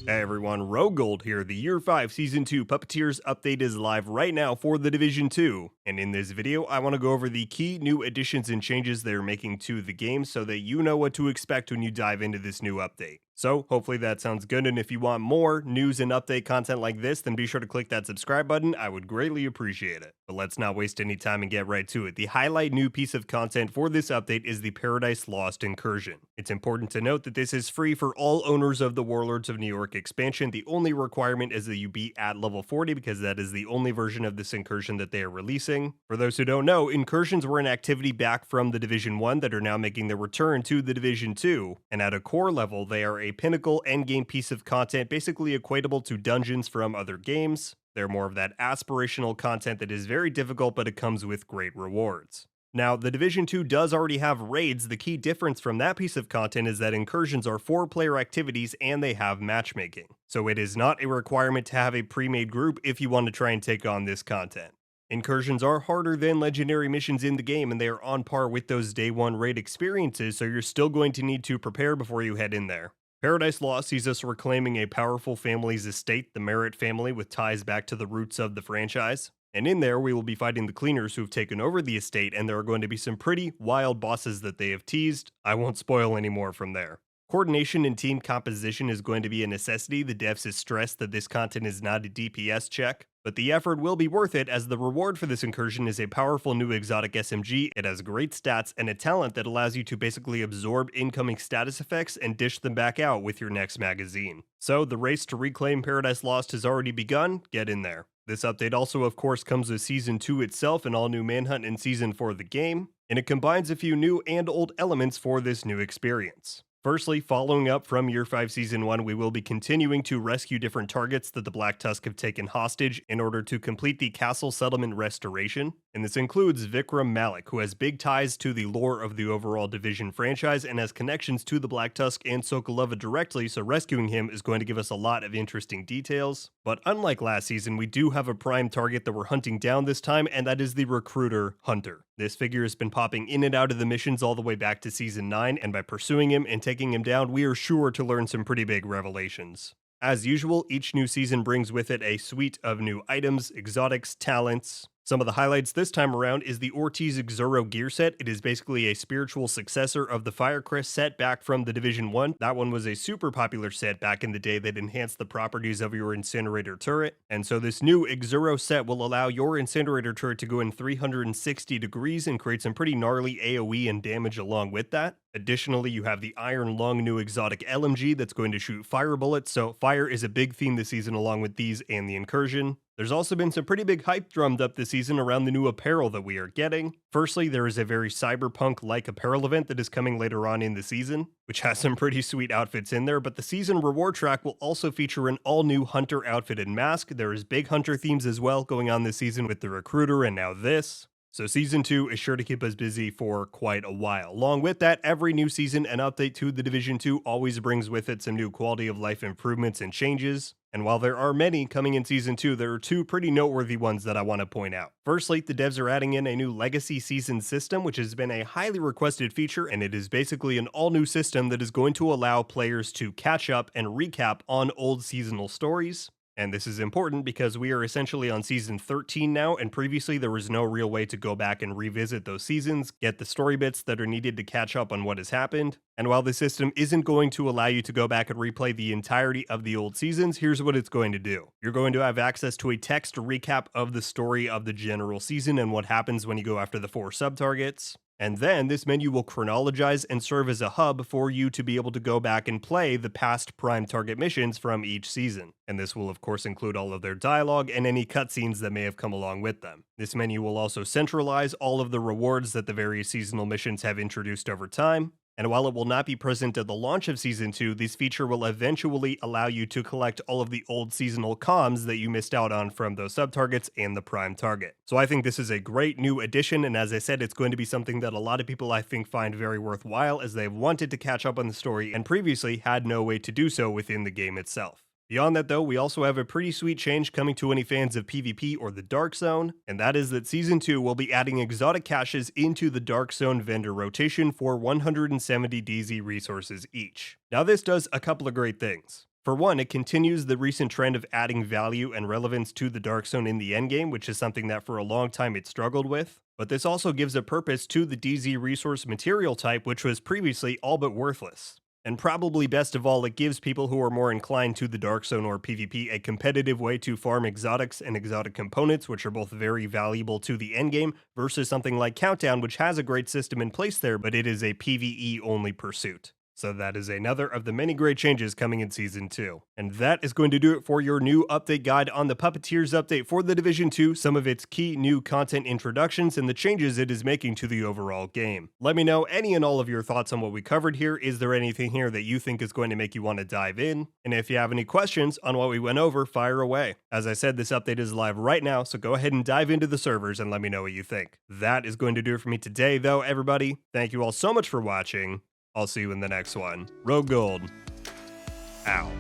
Hey everyone, RogueGold here. The Year 5 Season 2 Puppeteers update is live right now for the Division 2. And in this video, I want to go over the key new additions and changes they're making to the game so that you know what to expect when you dive into this new update. So hopefully that sounds good, and if you want more news and update content like this, then be sure to click that subscribe button. I would greatly appreciate it. But let's not waste any time and get right to it. The highlight new piece of content for this update is the Paradise Lost Incursion. It's important to note that this is free for all owners of the Warlords of New York expansion. The only requirement is that you be at level 40 because that is the only version of this incursion that they are releasing. For those who don't know, incursions were an activity back from the Division 1 that are now making their return to the Division 2, and at a core level, they are a pinnacle endgame piece of content basically equatable to dungeons from other games. They're more of that aspirational content that is very difficult, but it comes with great rewards. Now, the Division 2 does already have raids. The key difference from that piece of content is that incursions are 4-player activities and they have matchmaking. So it is not a requirement to have a pre-made group if you want to try and take on this content. Incursions are harder than legendary missions in the game, and they are on par with those day 1 raid experiences, so you're still going to need to prepare before you head in there. Paradise Lost sees us reclaiming a powerful family's estate, the Merritt family, with ties back to the roots of the franchise. And in there, we will be fighting the cleaners who've taken over the estate, and there are going to be some pretty wild bosses that they have teased. I won't spoil any more from there. Coordination and team composition is going to be a necessity. The devs has stressed that this content is not a DPS check, but the effort will be worth it as the reward for this incursion is a powerful new exotic SMG. It has great stats and a talent that allows you to basically absorb incoming status effects and dish them back out with your next magazine. So the race to reclaim Paradise Lost has already begun. Get in there. This update also, of course, comes with Season 2 itself, an all-new manhunt and season for the game, and it combines a few new and old elements for this new experience. Firstly, following up from Year 5 Season 1, we will be continuing to rescue different targets that the Black Tusk have taken hostage in order to complete the castle settlement restoration, and this includes Vikram Malik, who has big ties to the lore of the overall Division franchise and has connections to the Black Tusk and Sokolova directly, so rescuing him is going to give us a lot of interesting details. But unlike last season, we do have a prime target that we're hunting down this time, and that is the Recruiter Hunter. This figure has been popping in and out of the missions all the way back to Season 9, and by pursuing him and taking him down, we are sure to learn some pretty big revelations. As usual, each new season brings with it a suite of new items, exotics, talents. Some of the highlights this time around is the Ortiz Xuro gear set. It is basically a spiritual successor of the Firecrest set back from the Division 1. That one was a super popular set back in the day that enhanced the properties of your incinerator turret. And so this new Xuro set will allow your incinerator turret to go in 360 degrees and create some pretty gnarly AoE and damage along with that. Additionally, you have the Iron Lung new exotic LMG that's going to shoot fire bullets, so fire is a big theme this season along with these and the Incursion. There's also been some pretty big hype drummed up this season around the new apparel that we are getting. Firstly, there is a very cyberpunk-like apparel event that is coming later on in the season, which has some pretty sweet outfits in there, but the season reward track will also feature an all-new Hunter outfit and mask. There is big Hunter themes as well going on this season with the Recruiter and now this. So Season 2 is sure to keep us busy for quite a while. Along with that, every new season and update to the Division 2 always brings with it some new quality of life improvements and changes. And while there are many coming in Season 2, there are two pretty noteworthy ones that I want to point out. Firstly, the devs are adding in a new Legacy Season system, which has been a highly requested feature, and it is basically an all-new system that is going to allow players to catch up and recap on old seasonal stories. And this is important because we are essentially on Season 13 now, and previously there was no real way to go back and revisit those seasons, get the story bits that are needed to catch up on what has happened. And while the system isn't going to allow you to go back and replay the entirety of the old seasons, here's what it's going to do. You're going to have access to a text recap of the story of the general season and what happens when you go after the 4 sub-targets. And then this menu will chronologize and serve as a hub for you to be able to go back and play the past prime target missions from each season. And this will of course include all of their dialogue and any cutscenes that may have come along with them. This menu will also centralize all of the rewards that the various seasonal missions have introduced over time. And while it will not be present at the launch of Season 2, this feature will eventually allow you to collect all of the old seasonal comms that you missed out on from those sub-targets and the prime target. So I think this is a great new addition, and as I said, it's going to be something that a lot of people I think find very worthwhile as they've wanted to catch up on the story and previously had no way to do so within the game itself. Beyond that though, we also have a pretty sweet change coming to any fans of PvP or the Dark Zone, and that is that Season 2 will be adding exotic caches into the Dark Zone vendor rotation for 170 DZ resources each. Now this does a couple of great things. For one, it continues the recent trend of adding value and relevance to the Dark Zone in the endgame, which is something that for a long time it struggled with. But this also gives a purpose to the DZ resource material type, which was previously all but worthless. And probably best of all, it gives people who are more inclined to the Dark Zone or PvP a competitive way to farm exotics and exotic components, which are both very valuable to the endgame, versus something like Countdown, which has a great system in place there, but it is a PvE only pursuit. So that is another of the many great changes coming in Season 2. And that is going to do it for your new update guide on the Puppeteers update for the Division 2, some of its key new content introductions, and the changes it is making to the overall game. Let me know any and all of your thoughts on what we covered here. Is there anything here that you think is going to make you want to dive in? And if you have any questions on what we went over, fire away. As I said, this update is live right now, so go ahead and dive into the servers and let me know what you think. That is going to do it for me today, though, everybody. Thank you all so much for watching. I'll see you in the next one. RogueGold. Out.